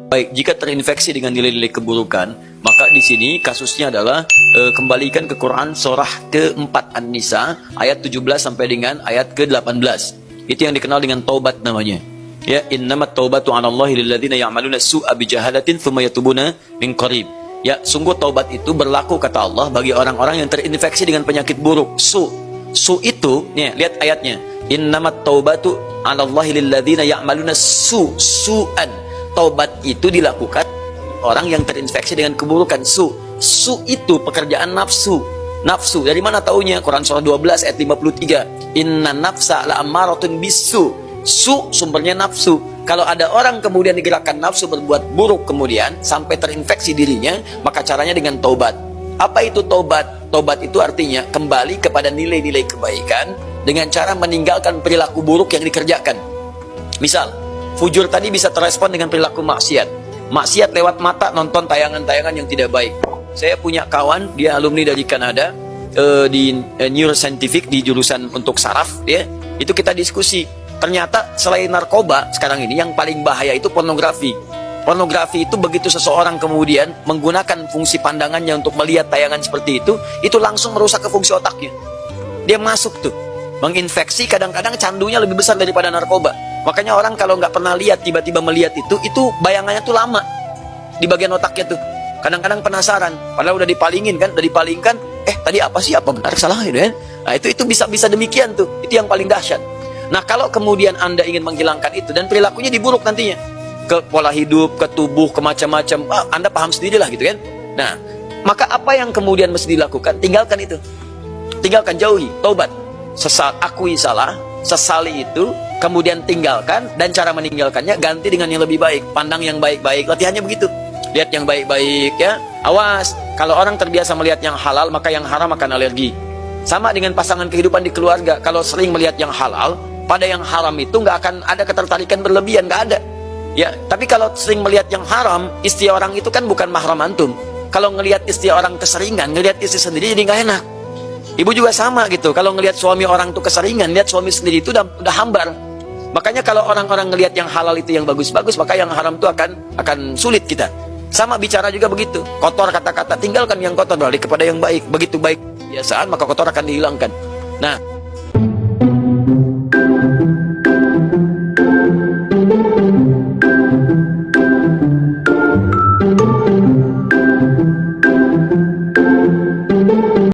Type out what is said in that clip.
baik. Jika terinfeksi dengan nilai-nilai keburukan, maka di sini kasusnya adalah kembalikan ke Quran surah ke-4 An-Nisa ayat 17 sampai dengan ayat ke-18. Itu yang dikenal dengan taubat namanya. Ya, innamat taubatu 'alallahi lilladzina ya'maluna su'a bijahalatin tsumma yatubuna min qarib. Ya, sungguh taubat itu berlaku kata Allah bagi orang-orang yang terinfeksi dengan penyakit buruk. Su itu, nih, lihat ayatnya. Innamat taubatu 'alallahi lilladzina ya'maluna su'an. Taubat itu dilakukan orang yang terinfeksi dengan keburukan. Su itu pekerjaan nafsu. Nafsu, dari mana taunya? Quran surah 12 ayat 53. Inna nafsa la'ammaratun bisu. Su sumbernya nafsu. Kalau ada orang kemudian digerakkan nafsu berbuat buruk kemudian sampai terinfeksi dirinya, maka caranya dengan taubat. Apa itu taubat? Taubat itu artinya kembali kepada nilai-nilai kebaikan dengan cara meninggalkan perilaku buruk yang dikerjakan. Misal, fujur tadi bisa terrespon dengan perilaku maksiat. Maksiat lewat mata nonton tayangan-tayangan yang tidak baik. Saya punya kawan, dia alumni dari Kanada, di neuroscientific, di jurusan untuk saraf, ya. Itu kita diskusi. Ternyata selain narkoba sekarang ini yang paling bahaya itu pornografi. Pornografi itu begitu seseorang kemudian menggunakan fungsi pandangannya untuk melihat tayangan seperti itu langsung merusak ke fungsi otaknya. Dia masuk tuh, menginfeksi, kadang-kadang candunya lebih besar daripada narkoba. Makanya orang kalau nggak pernah lihat tiba-tiba melihat itu bayangannya tuh lama di bagian otaknya tuh. Kadang-kadang penasaran, padahal udah dipalingin kan, tadi apa sih, apa benar salah gitu kan? Nah itu bisa demikian tuh, itu yang paling dahsyat. Nah kalau kemudian Anda ingin menghilangkan itu dan perilakunya diburuk nantinya ke pola hidup, ke tubuh, ke macam-macam, Anda paham sendirilah gitu kan. Nah maka apa yang kemudian mesti dilakukan? Tinggalkan itu, tinggalkan, jauhi, taubat, akui salah, sesali itu, kemudian tinggalkan, dan cara meninggalkannya ganti dengan yang lebih baik. Pandang yang baik-baik, latihannya begitu. Lihat yang baik-baik ya. Awas, kalau orang terbiasa melihat yang halal, maka yang haram akan alergi. Sama dengan pasangan kehidupan di keluarga. Kalau sering melihat yang halal, pada yang haram itu nggak akan ada ketertarikan berlebihan, nggak ada. Ya, tapi kalau sering melihat yang haram, istri orang itu kan bukan mahram antum. Kalau ngelihat istri orang keseringan, ngelihat istri sendiri jadi nggak enak. Ibu juga sama gitu. Kalau ngelihat suami orang tuh keseringan, lihat suami sendiri itu udah hambar. Makanya kalau orang-orang ngelihat yang halal itu yang bagus-bagus, maka yang haram itu akan sulit kita. Sama bicara juga begitu. Kotor kata-kata, tinggalkan yang kotor, balik kepada yang baik. Begitu baik kebiasaan, maka kotor akan dihilangkan. Nah,